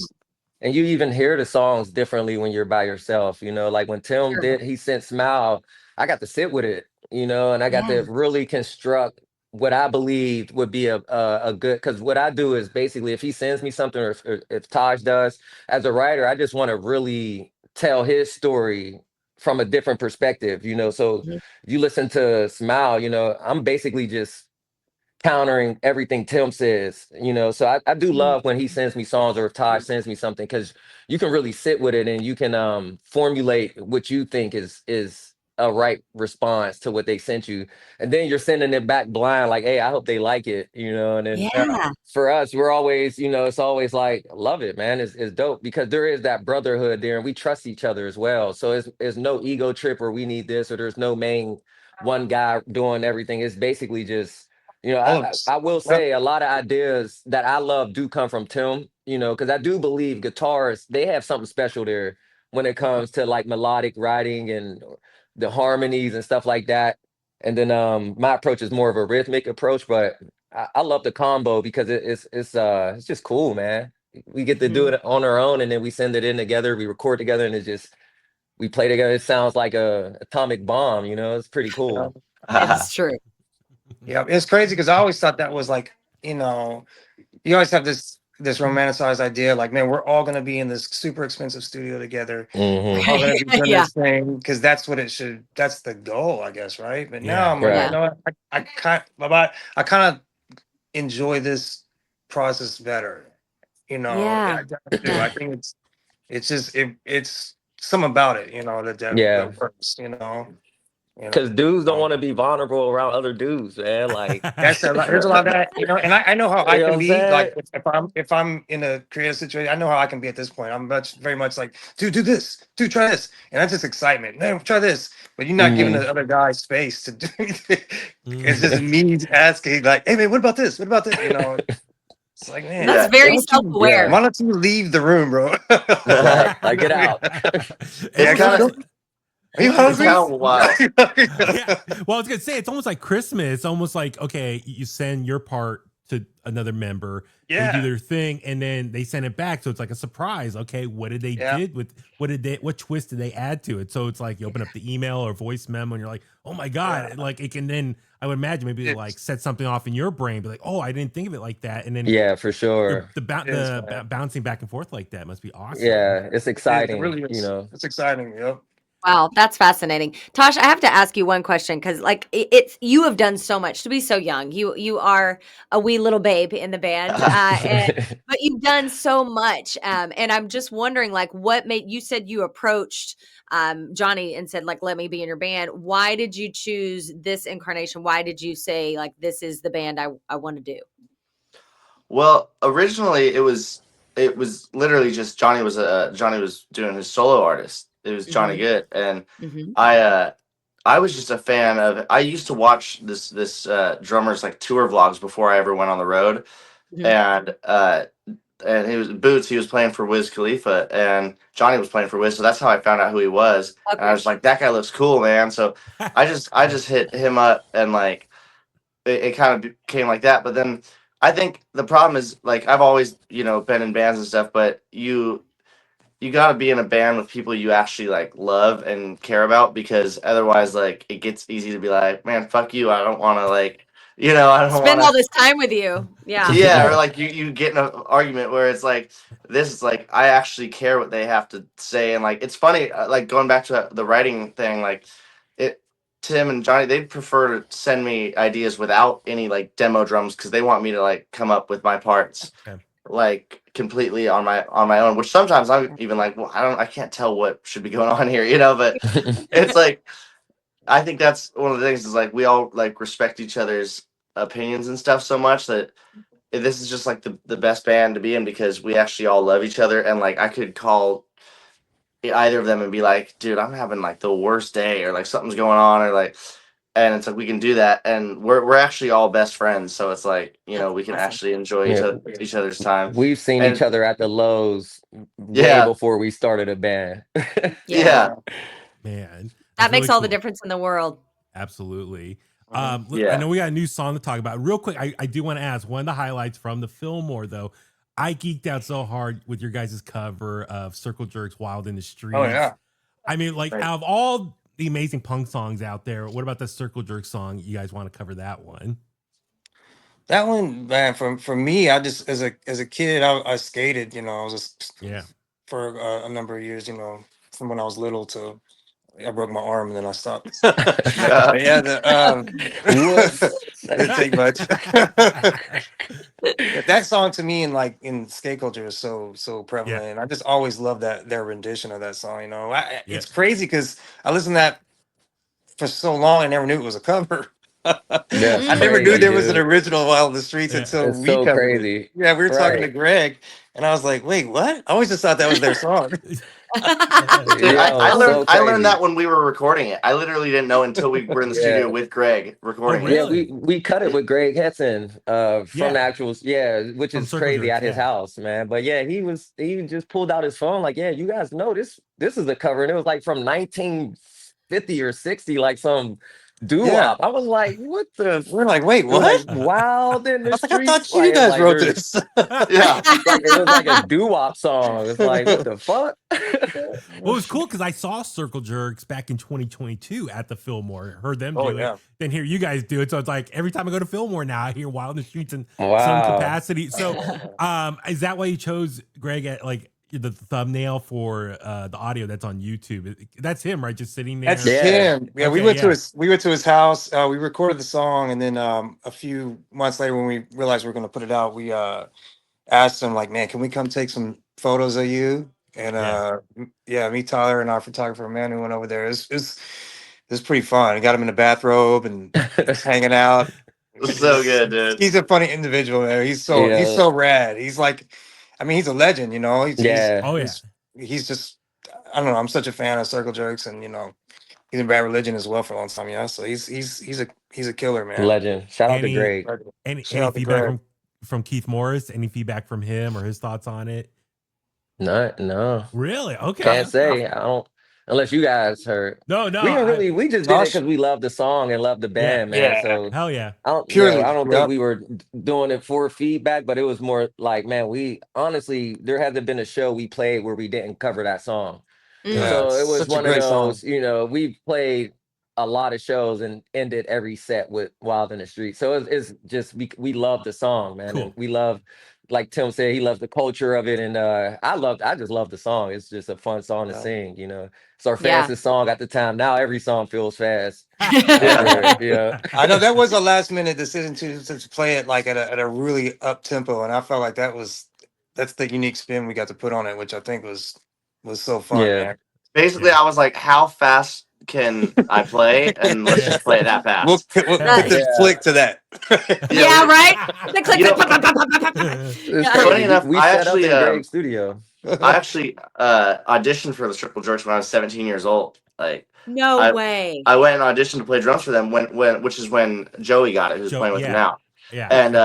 And you even hear the songs differently when you're by yourself, you know, like when Tim he sent Smile, I got to sit with it, you know, and I got to really construct what I believed would be a good, because what I do is basically, if he sends me something, or if Tosh does, as a writer, I just want to really tell his story from a different perspective, you know. So you listen to Smile, you know, I'm basically just countering everything Tim says, you know. So I do love when he sends me songs, or if Tosh sends me something, because you can really sit with it and you can formulate what you think is a right response to what they sent you, and then you're sending it back blind, like, hey, I hope they like it, and then Yeah. for us, we're always, it's always like, love it, man. It's dope because there is that brotherhood there, and we trust each other as well. So it's no ego trip or we need this or there's no main one guy doing everything. It's basically just, All of I, us. I will Yep. say a lot of ideas that I love do come from Tim, because I do believe guitarists, they have something special there when it comes to like melodic writing and the harmonies and stuff like that. And then my approach is more of a rhythmic approach, but I love the combo because it's just cool, man. We get to do Mhm. it on our own and then we send it in together, we record together, and we play together. It sounds like a atomic bomb, it's pretty cool. It is true. Yeah, it's crazy because I always thought that was like, you know, you always have this romanticized idea, like, man, we're all gonna be in this super expensive studio together. We're Hmm. all gonna be doing Yeah. this thing because that's what it should. That's the goal, I guess, right? But now Yeah. I'm like, Yeah. you know what? I kind of enjoy this process better. Yeah. I do. I think it's just it's something about it, Yeah. that works. Because dudes don't So, want to be vulnerable around other dudes, man. Like, That's a lot. There's a lot of that, and I know how you I know what can I'm be. saying? Like if I'm in a creative situation, I know how I can be at this point. I'm very much like, dude, do this, dude, try this, and that's just excitement. Man, try this, but you're not giving Hmm. the other guy space to do anything. It's just Mhm. me asking, like, hey man, what about this? What about this? It's like, man, That's Yeah. very Yeah. self-aware. why don't you leave the room, bro? Right. Like, get out. It's Yeah, It's almost kind go. of Are you well, it's hungry? kind of wild. yeah. Well, I was gonna say it's almost like Christmas. It's almost like, okay, you send your part to another member, they do Yeah, their thing, and then they send it back. So it's like a surprise. Okay, what did they yeah. did with what twist did they add to it? So it's like you open up the email or voice memo and you're like, oh my Yeah. God. Like it can then I would imagine maybe like set something off in your brain, be like, oh, I didn't think of it like that. And then Yeah, for sure. It is, man. bouncing back and forth like that must be awesome. Yeah, it's It exciting, really is. It's exciting. Yep. Wow, that's fascinating. Tosh, I have to ask you one question because, like, it's you have done so much to be so young. You are a wee little babe in the band, but you've done so much. And I'm just wondering, like, what made you said you approached Johnny and said, like, let me be in your band. Why did you choose this incarnation? Why did you say, like, this is the band I want to do? Well, originally it was literally just Johnny was doing his solo artist. It was Johnny Hmm. Good, and Hmm. I was just a fan of. I used to watch this drummer's like tour vlogs before I ever went on the road, Hmm. and he was Boots. He was playing for Wiz Khalifa, and Johnny was playing for Wiz. So that's how I found out who he was, and I Okay. was like, that guy looks cool, man. So I just hit him up, and like it kind of became like that. But then I think the problem is like I've always been in bands and stuff, but you got to be in a band with people you actually like love and care about, because otherwise like it gets easy to be like, man, fuck you, I don't want to like I don't want Spend all to. this time with you. Yeah. Yeah, or like you get in an argument where it's like, this is like I actually care what they have to say. And like it's funny, like going back to the writing thing, like it Tim and Johnny, they prefer to send me ideas without any like demo drums, because they want me to like come up with my parts Okay. like completely on my own, which sometimes I'm even like, well, I can't tell what should be going on here, but it's like I think that's one of the things is like we all like respect each other's opinions and stuff so much that this is just like the best band to be in, because we actually all love each other. And like I could call either of them and be like, dude, I'm having like the worst day, or like something's going on, or like, and it's like we can do that, and we're actually all best friends, so it's like That's we can awesome. actually enjoy Yeah, each other's time. we've seen each And other at the lows way yeah, before we started a band. Yeah. yeah, Man. That That's makes really all the cool. difference in the world. Absolutely. I yeah. know we got a new song to talk about. Real quick, I do want to ask one of the highlights from the Fillmore, though. I geeked out so hard with your guys' cover of Circle Jerk's Wild in the Oh Streets. yeah. I mean, like, Right. out of all the amazing punk songs out there, what about the Circle Jerk song? You guys want to cover that one? That one, man, for me, I just as a kid, I skated. I was just Yeah. for a number of years. From when I was little to I broke my arm and then I stopped. But yeah, Whoops. didn't take much. But that song to me in skate culture is so Yeah. prevalent. And I just always love their rendition of that song. Yeah. It's crazy because I listen to that for so long, I never knew it was a cover. That's I never knew crazy, there was an dude. original Wild in the Streets Yeah. until It's we so covered it. crazy. Yeah, we were talking to Right. Greg, and I was like, "Wait, what?" I always just thought that was their song. Dude, Yo, so I learned crazy. that when we were recording it. I literally didn't know until we were in the Yeah. studio with Greg Oh, recording it. Yeah, really? we cut it with Greg Henson from the Yeah. actual, which From is Circle crazy Jerks. at his Yeah. house, man. But yeah, he just pulled out his phone like, yeah, you guys know this is a cover, and it was like from 1950 or 60, like some Yeah, doo-wop. I was like, what the we're like, "Wait, it was like what?" Wild in I the was like, "I thought Streets, you like guys wrote there's this." Yeah. like it was like a doo-wop song. It's like, what the fuck? Well, it was cool because I saw Circle Jerks back in 2022 at the Fillmore. Heard them Oh do it, yeah, then hear you guys do it. So it's like every time I go to Fillmore now, I hear Wild in the Streets in some Wow. capacity. So, is that why you chose Greg at like the thumbnail for the audio that's on YouTube? That's him, right? Just sitting there. that's Yeah. him. Yeah, Okay, yeah, we went to his house. We recorded the song, and then a few months later, when we realized we were going to put it out, we asked him like, "Man, can we come take some photos of you?" And yeah. yeah, me, Tyler, and our photographer Manu went over there. It was pretty fun. I got him in a bathrobe and just hanging out. So good, dude. He's a funny individual, man. He's Yeah. so rad. He's like, I mean, he's a legend, you know. Yeah. Oh yeah. He's just, I don't know. I'm such a fan of Circle Jerks, and he's in Bad Religion as well for a long time. Yeah, so he's a killer, man. Legend. Shout out to Any Greg. Shout any out to feedback Greg. from Keith Morris? Any feedback from him or his thoughts on it? No. Really? Okay. Can't Okay. say. I don't unless you guys heard. No, no. We didn't really we just did it Tosh, because we love the song and love the Yeah. band, man. yeah, So Hell yeah. purely, I don't think yep. we were doing it for feedback, but it was more like, man, we honestly there hasn't been a show we played where we didn't cover that song. Yeah, Mm. So it's it was such a one of great song. those, we played a lot of shows and ended every set with Wild in the Street. So it's just we love the song, man. And Cool. we love, like Tim said, he loves the culture of it. And I just love the song. It's just a fun song to Yeah. sing, It's our Yeah. fastest song at the time. Now every song feels fast. Yeah. Yeah. I know that was a last minute decision to play it like at a really up tempo, and I felt like that's the unique spin we got to put on it, which I think was so fun, Yeah. man. Basically, Yeah. I was like, how fast can I play? And let's just play it that fast. We'll put Right. the Yeah. flick to that. Yeah, right? The click, You click, know- pop, pop, pop, pop, pop, pop. It's Yeah. crazy. Funny enough, We I set up actually, in Greg's studio. I actually auditioned for the Triple Jerks when I was 17 years old. Like, No I- way. I went and auditioned to play drums for them which is when Joey got it, who's Joe- playing with them yeah. now. Yeah. And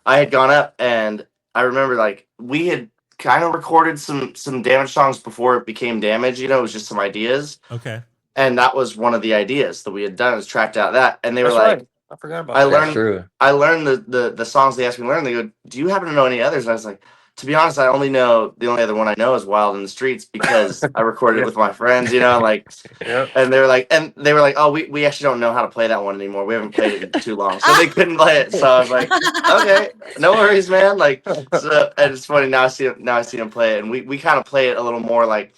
I had gone up, and I remember like we had kind of recorded some Damage songs before it became Damage. It was just some ideas, Okay. and that was one of the ideas that we had done, is tracked out that, and they were That's like, right. I forgot about I that. That's learned true. I learned the songs they asked me to learn. They go, "Do you happen to know any others?" And I was like, to be honest, I only know the only other one I know is Wild in the Streets because I recorded it with my friends, like. Yep. And they were like, oh, we actually don't know how to play that one anymore. We haven't played it in too long, so they couldn't play it. So I was like, okay, no worries, man. Like, so, and it's funny now. I see them play it, and we kind of play it a little more like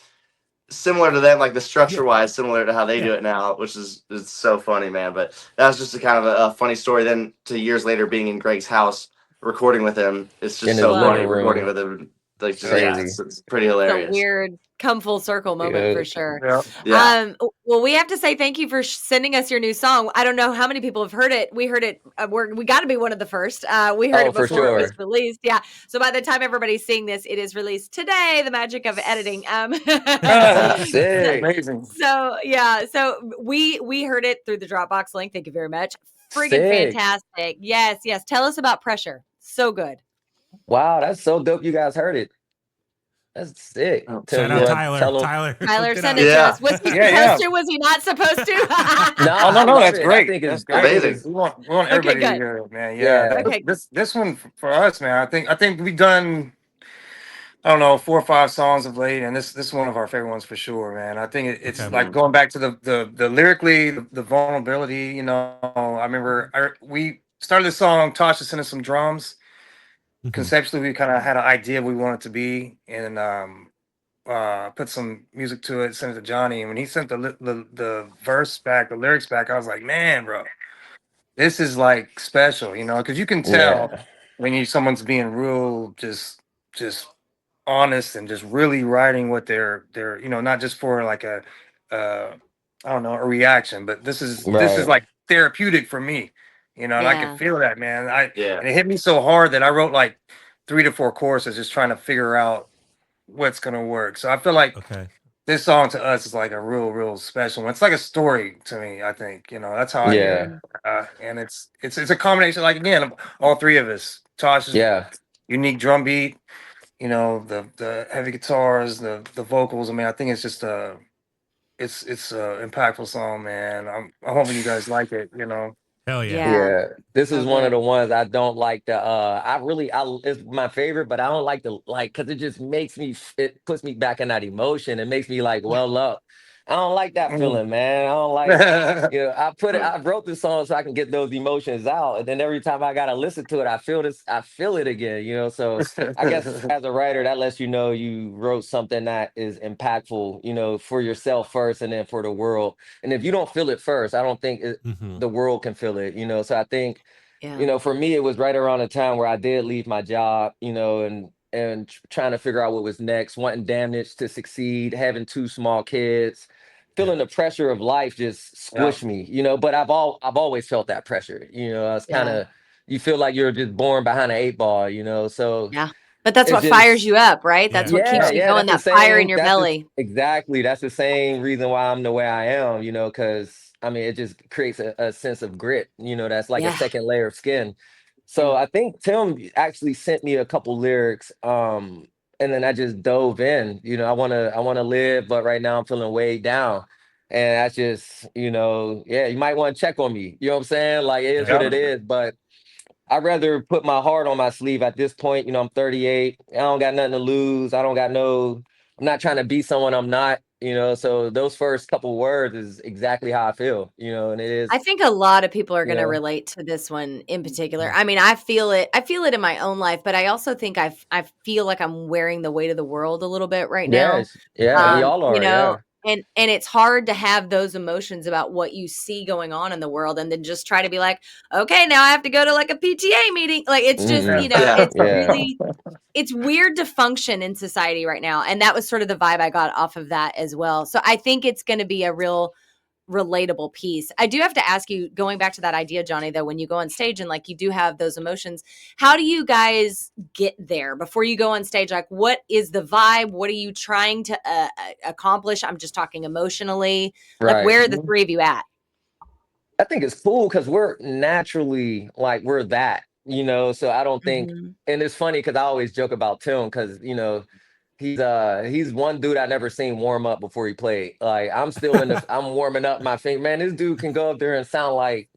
similar to them, like the structure wise, similar to how they do it now, which is it's so funny, man. But that was just a kind of a funny story. Then to years later, being in Greg's house recording with him, it's just In so his funny living room. recording with him. Like, just, Crazy. it's pretty It's a hilarious. weird come full circle moment for Yeah. sure. Yep. Yeah. Well, we have to say thank you for sending us your new song. I don't know how many people have heard it. We heard it. We got to be one of the first. We heard Oh, it for before it was sure. released. Yeah. So by the time everybody's seeing this, it is released today. The magic of editing. Sick. Amazing. So yeah. So we heard it through the Dropbox link. Thank you very much. Friggin' Sick. fantastic. Yes. Tell us about Pressure. So good. Wow, that's so dope. You guys heard it. That's sick. Oh, Shout Tim, you out wanna Tyler. tell 'em? Tyler. Tyler, hooked it send up. it to Yeah. us. Was he Yeah, supposed to? Was he not supposed to? No, Oh no, I love that's it. great. I think That's it's great. amazing. We want everybody to hear it, man. Yeah. Okay. This one for us, man. I think we've done, I don't know, 4 or 5 songs of late, and this is one of our favorite ones for sure, man. I think it's Okay. like going back to the lyrically, the vulnerability. I remember we started the song. Tosh sent us some drums. Mhm. Conceptually, we kind of had an idea of what we want it to be, and put some music to it, sent it to Johnny, and when he sent the verse back, the lyrics back, I was like, man, bro, this is like special, because you can tell Yeah. when someone's being real, just honest and just really writing what they're not just for like a I don't know, a reaction, but this is Right. like therapeutic for me, and I could Yeah. feel that, man. Yeah. And it hit me so hard that I wrote like 3 to 4 choruses just trying to figure out what's gonna work. So I feel like Okay. this song to us is like a real special one. It's like a story to me. I think that's how I hear Yeah. Mhm. it. And it's a combination, like again, of all three of us. Tosh's Yeah. unique drum beat, the heavy guitars, the vocals. I mean, I think it's just it's a impactful song, man. I'm hoping you guys like it. Hell yeah. Yeah, Yeah, this is one of totally. the ones I don't like the I it's my favorite, but I don't like the because it just makes me it puts me back in that emotion. It makes me like Yeah. well up. I don't like that Mm. feeling, man. I don't like I wrote this song so I can get those emotions out. And then every time I gotta listen to it, I feel it again. So I guess as a writer, that lets you know you wrote something that is impactful, for yourself first and then for the world. And if you don't feel it first, I don't think Hmm. the world can feel it. So I think, Yeah. for me, it was right around the time where I did leave my job, and trying to figure out what was next, wanting Damnage to succeed, having two small kids, Yeah. feeling the pressure of life just Yeah. squished me, but I've always felt that pressure. It's kind Yeah. of you feel like you're just born behind an 8 ball. So Yeah. But that's it's what fires just you up, right? That's Yeah. what yeah, keeps you yeah, going, that fire in your belly. exactly. That's the same reason why I'm the way I am, because I mean, it just creates a sense of grit, that's like a Yeah. second layer of skin. So Yeah. I think Tim actually sent me a couple lyrics, and then I just dove in. I wanna live, but right now I'm feeling weighed down. And that's just, yeah, you might want to check on me. You know what I'm saying? Like it is what Yeah. it is, but I'd rather put my heart on my sleeve at this point. I'm 38. I don't got nothing to lose. I'm not trying to be someone I'm not. So those first couple words is exactly how I feel, and it I is, think a lot of people are you gonna know, relate to this one in particular. Mm. I mean, I feel it. I feel it in my own life, but I also think I feel like I'm wearing the weight of the world a little bit right now. yes, yeah, we all You are. know, Yeah. and it's hard to have those emotions about what you see going on in the world and then just try to be like, okay, now I have to go to like a PTA meeting. Like it's just, Mm-mm. Yeah. it's Yeah. really it's weird to function in society right now. And that was sort of the vibe I got off of that as well. So I think it's going to be a real relatable piece. I do have to ask you, going back to that idea, Johnny, though, when you go on stage and like you do have those emotions, how do you guys get there before you go on stage? Like, what is the vibe? What are you trying to accomplish? I'm just talking emotionally. Like, Right. where are the three of you at? I think it's cool because we're naturally like we're that. So I don't think, Mm-hmm. and it's funny because I always joke about Tim because he's one dude I never seen warm up before he played. Like I'm warming up my finger. Man, this dude can go up there and sound like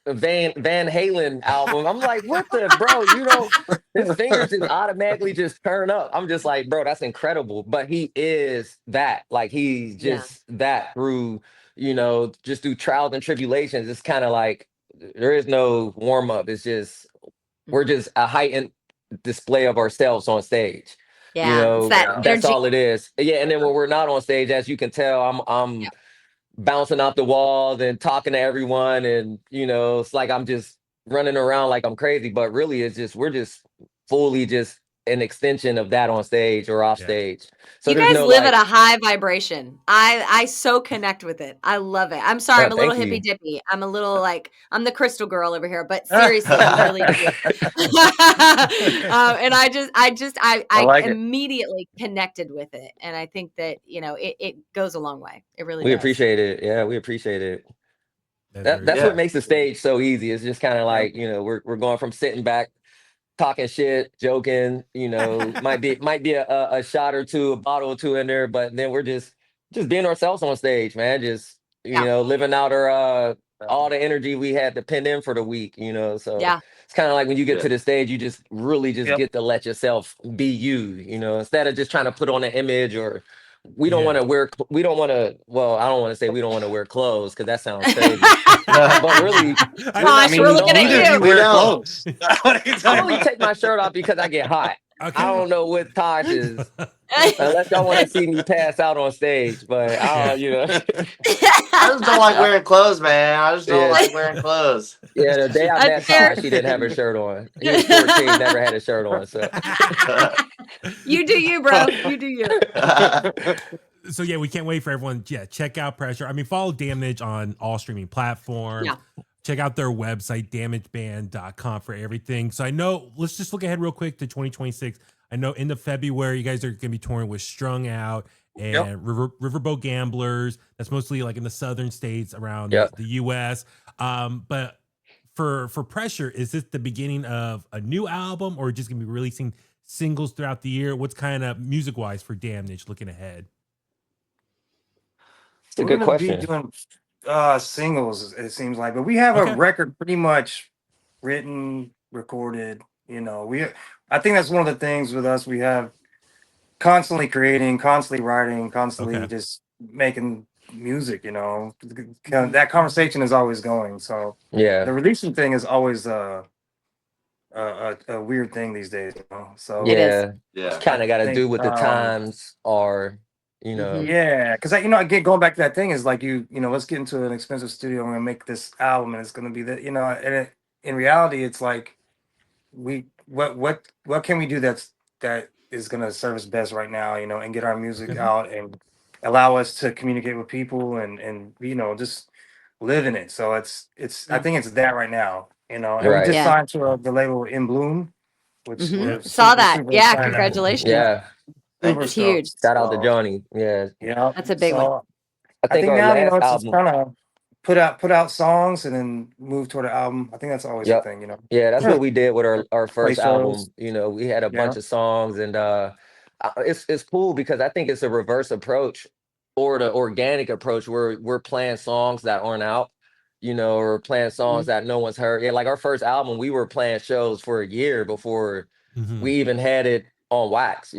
a Van Halen album. I'm like, what the bro? His fingers just automatically just turn up. I'm just like, bro, that's incredible. But he is that. Like he's Yeah. just that through, just through trials and tribulations. It's kind of like there is no warm up. It's just we're Mm-hmm. just a heightened display of ourselves on stage. Yeah. It's that Yeah. That's energy. all it is. Yeah, and then when we're not on stage, as you can tell, I'm Yeah. bouncing off the walls and talking to everyone, and it's like I'm just running around like I'm crazy, but really it's just we're just fully just an extension of that on stage or off Yeah. stage. So You there's guys no live at like, a high vibration. I so connect with it. I love it. I'm sorry, I'm a little thank hippy you. dippy. I'm a little like I'm the crystal girl over here, but seriously, I really do. And I I like it. immediately connected with it, and I think that it goes a long way. It really We does. appreciate it. Yeah, we appreciate it. That's very That's cool. what Yeah. makes the stage so easy. It's just kind of Yeah. like, we're going from sitting back talking shit, joking, might be a shot or two, a bottle or two in there, but then we're just being ourselves on stage, man. Just, Yeah, living out our all the energy we had to pin in for the week. So yeah, it's kind of like when you get Yeah. to the stage, you just really just Yep. get to let yourself be you, instead of just trying to put on an image or we don't want Yeah. to we don't want to, well, I don't want to say we don't want to wear clothes because that sounds crazy. But really, I we're I Tosh, not we're mean, putting looking at neither of on. you you. We wear know. clothes. What are you I talking only about? take my shirt off because I get hot. I okay. don't know what Tosh is, unless y'all want to see me pass out on stage. But I Yeah. don't. I just don't like I- wearing clothes, man. I just don't yeah, like wearing clothes. yeah. The day I That's met fair. Tosh, he didn't have his shirt on. He was 14, never had his shirt on. So You do you, bro. You do you. So yeah, we can't wait for everyone. Yeah, check out Pressure. I mean, follow Damnage on all streaming platforms. Yeah. Check out their website, damageband.com, for everything. So I know, let's just look ahead real quick to 2026. I know end of February, you guys are going to be touring with Strung Out and Riverboat Gamblers. That's mostly like in the southern states around the U.S. But for Pressure, is this the beginning of a new album, or just going to be releasing singles throughout the year? What's kind of music-wise for Damnage looking ahead? It's a We're good gonna be question. doing singles, it seems like, but we have a record pretty much written, recorded. You know, I think that's one of the things with us. We have constantly creating, constantly writing, constantly just making music. You know, that conversation is always going. So the releasing thing is always a weird thing these days. You know, so it's kind of got to do with the times are. You know, because again, going back to that thing is like let's get into an expensive studio and make this album, and it's going to be that and in reality, it's like what can we do that is going to serve us best right now, and get our music out and allow us to communicate with people and just live in it. So it's I think it's that right now, and we just signed to the label In Bloom, which we're saw that. super Yeah, excited. congratulations. Super It's huge. Shout out to Johnny. Yeah, that's a big one. I think our now last it's album, just kind of put out songs and then move toward an album. I think that's always the thing, Yeah, that's what we did with our first album. shows. We had a bunch of songs, and it's cool because I think it's a reverse approach or the organic approach where we're playing songs that aren't out, or playing songs that no one's heard. Yeah, like our first album, we were playing shows for a year before we even had it on wax,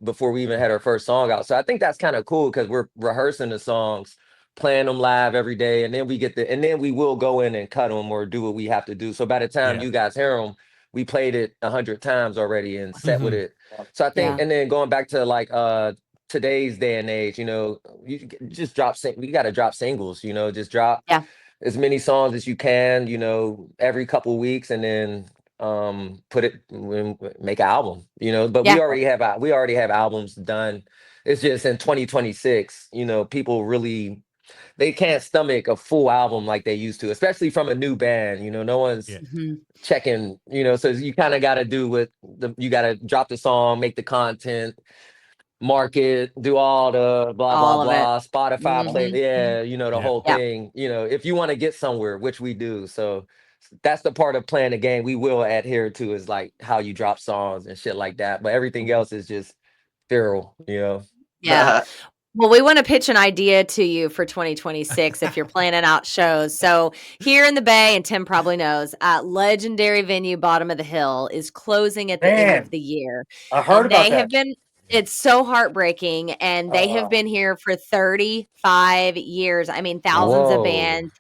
before we even had our first song out. So I think that's kind of cool because we're rehearsing the songs, playing them live every day, and then we will go in and cut them or do what we have to do. So by the time you guys hear them, we played it 100 times already and set with it. So I think, and then going back to like today's day and age, you just you got to drop singles, just drop as many songs as you can, every couple weeks, and then make an album, but we already have albums done. It's just in 2026, people really, they can't stomach a full album like they used to, especially from a new band. No one's checking, so you kind of got to do you got to drop the song, make the content, market, do all the blah, blah, blah, Spotify play. The whole thing, if you want to get somewhere, which we do. So that's the part of playing the game we will adhere to, is like how you drop songs and shit like that. But everything else is just feral, Yeah. Well, we want to pitch an idea to you for 2026 if you're planning out shows. So here in the Bay, and Tim probably knows, legendary venue Bottom of the Hill is closing at the end of the year. I heard about that. It's so heartbreaking, and they have been here for 35 years. I mean, thousands of bands.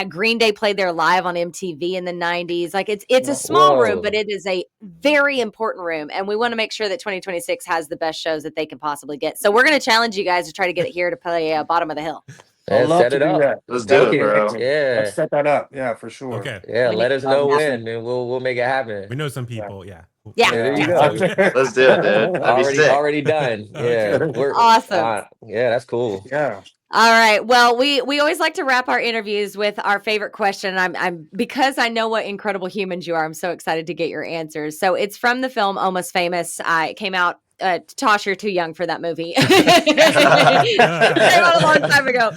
Green Day played there live on MTV in the 90s. Like it's a small room, but it is a very important room. And we want to make sure that 2026 has the best shows that they can possibly get. So we're going to challenge you guys to try to get it here to play Bottom of the Hill. I'd love to do that. Let's do it, bro. Let's set that up. Yeah, for sure. Okay. Yeah, let us know when, and we'll make it happen. We know some people. Yeah. There you go. Let's do it, dude. Already done. Yeah. Awesome. Yeah, that's cool. Yeah. All right. Well, we always like to wrap our interviews with our favorite question. I'm because I know what incredible humans you are, I'm so excited to get your answers. So it's from the film Almost Famous. It came out. Tosh, you're too young for that movie. It came out a long time ago.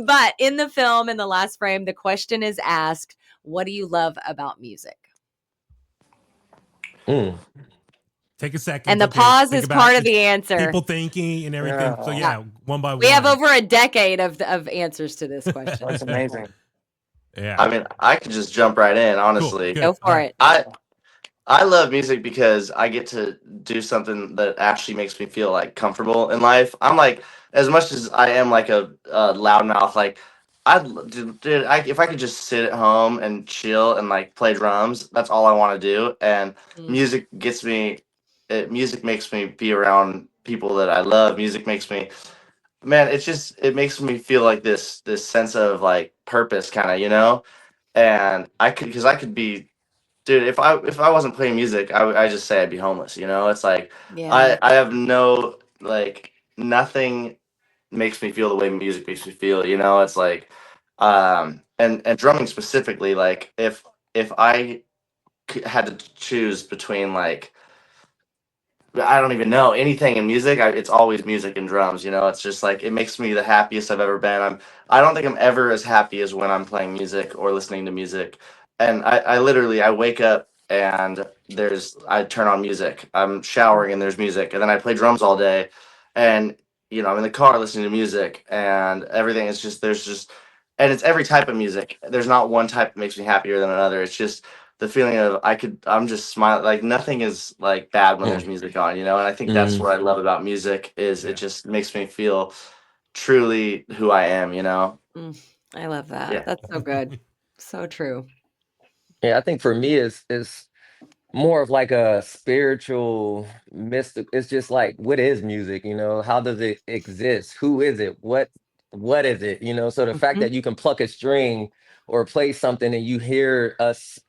But in the film, in the last frame, the question is asked, what do you love about music? Take a second. And the pause is part of the answer. People thinking and everything. So one by one. We have over a decade of answers to this question. That's amazing. Yeah. I mean, I could just jump right in, honestly. Go for it. I love music because I get to do something that actually makes me feel like comfortable in life. I'm like, as much as I am like a loudmouth, like if I could just sit at home and chill and like play drums, that's all I want to do. And music makes me be around people that I love. Music makes me, man, it makes me feel like this sense of like purpose, kind of, and I could be, dude, if I wasn't playing music, I just say I'd be homeless. It's like I have no, like, nothing makes me feel the way music makes me feel. You know, it's like, and drumming specifically, like if I had to choose between like I don't even know anything in music. It's always music and drums. You know, it's just like it makes me the happiest I've ever been. I don't think I'm ever as happy as when I'm playing music or listening to music. And I literally I wake up and I turn on music. I'm showering and there's music, and then I play drums all day, and I'm in the car listening to music, and everything is just and it's every type of music. There's not one type that makes me happier than another. It's just the feeling of I'm just smiling, like nothing is like bad when there's music on, and I think that's what I love about music is it just makes me feel truly who I am. I love that. Yeah. That's so good. So true. Yeah, I think for me it's more of like a spiritual mystic. It's just like, what is music? How does it exist? Who is it? What is it? So the fact Mhm. that you can pluck a string or play something and you hear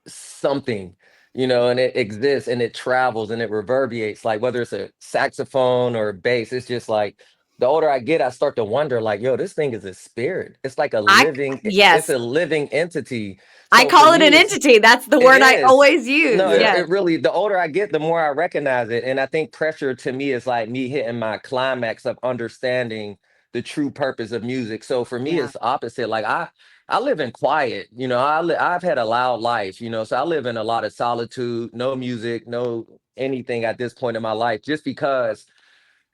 something, and it exists and it travels and it reverberates, like whether it's a saxophone or a bass, it's just like the older I get, I start to wonder, like, yo, this thing is a spirit. It's like it's Yes, a living entity. I So for call it me, an entity. That's the it word I is. always use. No, Yeah. Yes. it really, the older I get, the more I recognize it. And I think pressure to me is like me hitting my climax of understanding the true purpose of music. So for me, Yeah. it's opposite. Like I live in quiet, I've had a loud life, so I live in a lot of solitude, no music, no anything at this point in my life, just because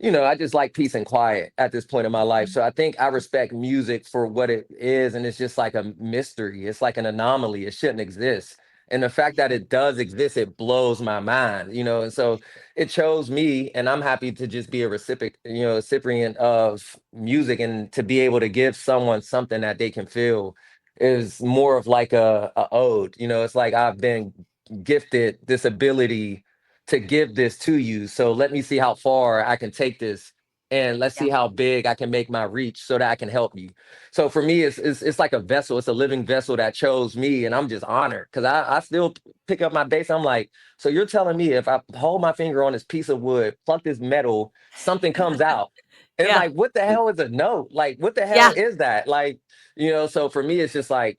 I just like peace and quiet at this point in my life. So I think I respect music for what it is. And it's just like a mystery. It's like an anomaly. It shouldn't exist. And the fact that it does exist, it blows my mind, And so it chose me, and I'm happy to just be a recipient of music, and to be able to give someone something that they can feel is more of like a ode. It's like I've been gifted this ability to give this to you. So let me see how far I can take this, and let's Yeah. see how big I can make my reach so that I can help you. So for me, it's like a vessel. It's a living vessel that chose me, and I'm just honored because I still pick up my bass. I'm like, so you're telling me if I hold my finger on this piece of wood, pluck this metal, something comes out. And it's Yeah. like, what the hell is a note? Like, what the hell Yeah. is that? Like, so for me, it's just like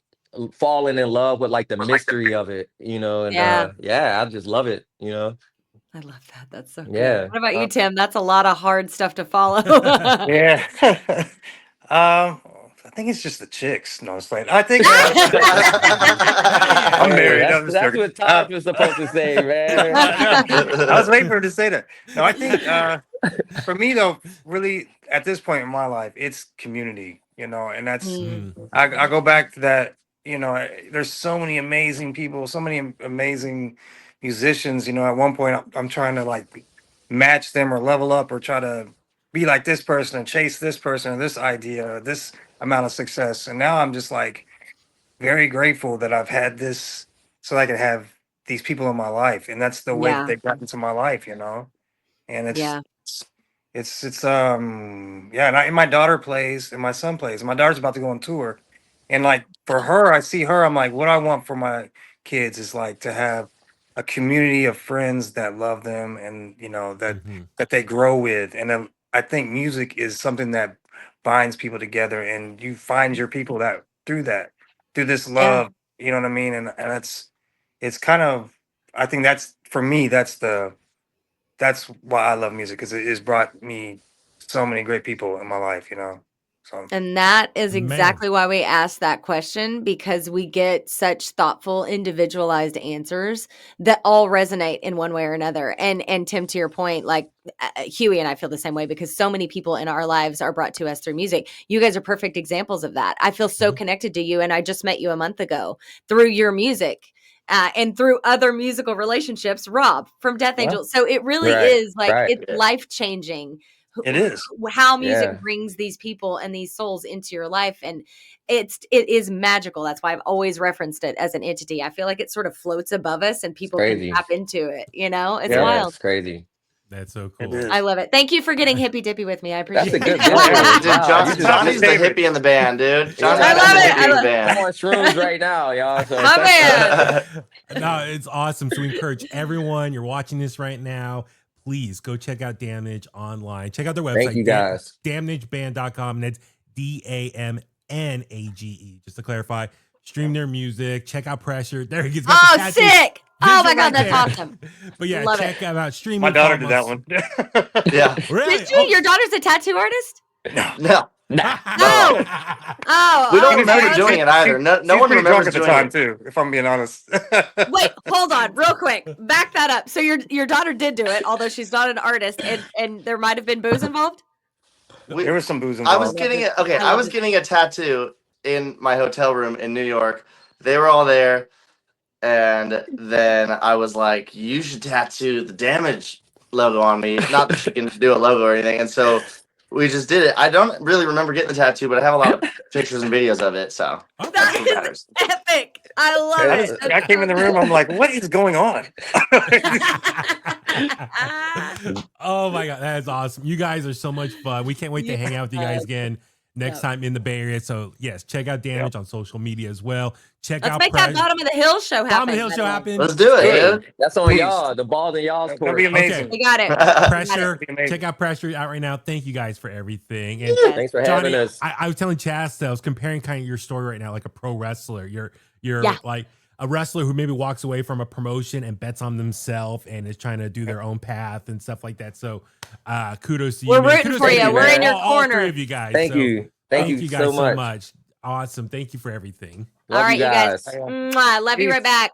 falling in love with like the mystery of it, and Yeah. yeah, I just love it. I love that. That's so good. Yeah. What about you, Tim? That's a lot of hard stuff to follow. Yeah. I think it's just the chicks. No, it's like I think I'm Hey, married. that's I'm just that's joking. what Tosh was supposed to say, man. I was waiting for her to say that. No, I think for me though, really at this point in my life, it's community, and that's I go back to that, there's so many amazing people, so many amazing musicians, at one point I'm trying to like match them or level up or try to be like this person and chase this person or this idea or this amount of success. And now I'm just like very grateful that I've had this so I could have these people in my life. And that's the way that Yeah. they got into my life, And Yeah. yeah, and my daughter plays and my son plays. And my daughter's about to go on tour. And like for her, I see her, I'm like, what I want for my kids is like to have a community of friends that love them and that they grow with. And then I think music is something that binds people together, and you find your people through this Yeah. love, you know what I mean? And it's kind of, I think that's for me, that's why I love music, because it has brought me so many great people in my life, So And that is Man. exactly why we asked that question, because we get such thoughtful, individualized answers that all resonate in one way or another. And Tim, to your point, like Huey and I feel the same way, because so many people in our lives are brought to us through music. You guys are perfect examples of that. I feel so connected to you, and I just met you a month ago through your music. And through other musical relationships, Rob from Death Well, Angel. So it really right, is like, right. it's life changing it is. how music Yeah. brings these people and these souls into your life, and it is magical. That's why I've always referenced it as an entity. I feel like it sort of floats above us and It's people can crazy. tap into it. It's Yeah, Yeah, wild. it's crazy. That's so it cool. I is. love it. Thank you for getting hippy dippy with me. I That's appreciate a good it. visual. Dude, Wow, you just Johnny's the favorite. hippie in the band, dude. yeah, Johnny's I the love it. hippie in the I'm band. on shrooms right now, y'all. So My man. No, it's awesome. So we encourage everyone, you're watching this right now, please go check out Damnage online. Check out their website. Thank you guys. Damnageband.com. And it's DAMNAGE. Just to clarify, stream their music. Check out Pressure. There he is. Oh, sick. Oh my Visual God, right that's there. awesome. But yeah, Love check out streaming. My daughter did that one. Yeah. Really? Did you? Your daughter's a tattoo artist? No. Oh. Oh, We don't okay. remember doing it either. No She's one pretty drunk remembers at the doing time it. too, if I'm being honest. Wait, hold on, real quick. Back that up. So your daughter did do it, although she's not an artist, and there might have been booze involved. There was some booze I involved. was getting it. Okay, I I love was it. getting a tattoo in my hotel room in New York. They were all there, and then I was like, "You should tattoo the Damage logo on me." Not that you can do a logo or anything. And so we just did it. I don't really remember getting the tattoo, but I have a lot of pictures and videos of it. So Okay. that's what That matters. is epic. I love I, it. just- I came in the room. I'm like, "What is going on?" Oh my God, that is awesome. You guys are so much fun. We can't wait to hang out with you guys again next time in the Bay Area. So yes, check out Damage on social media as well. Check Let's out make that Bottom of the Hill show happen. Bottom of the Hill show happen. Let's do it, Hey, dude. that's on Please. y'all. The ball's in y'all's That'd court. be amazing. We got it. Pressure. That'd be amazing. Check out Pressure out right now. Thank you guys for everything. And Thanks for Johnny, having us. I was telling Chasta, I was comparing kind of your story right now, like a pro wrestler. You're Yeah. like a wrestler who maybe walks away from a promotion and bets on themselves and is trying to do their own path and stuff like that. So kudos to you. We're man. rooting Kudos for to you. We're in your all three corner. of you guys. Thank So you. Thank you guys so much. Awesome. Thank you for everything. Love All right, you guys. Mwah, love you right back.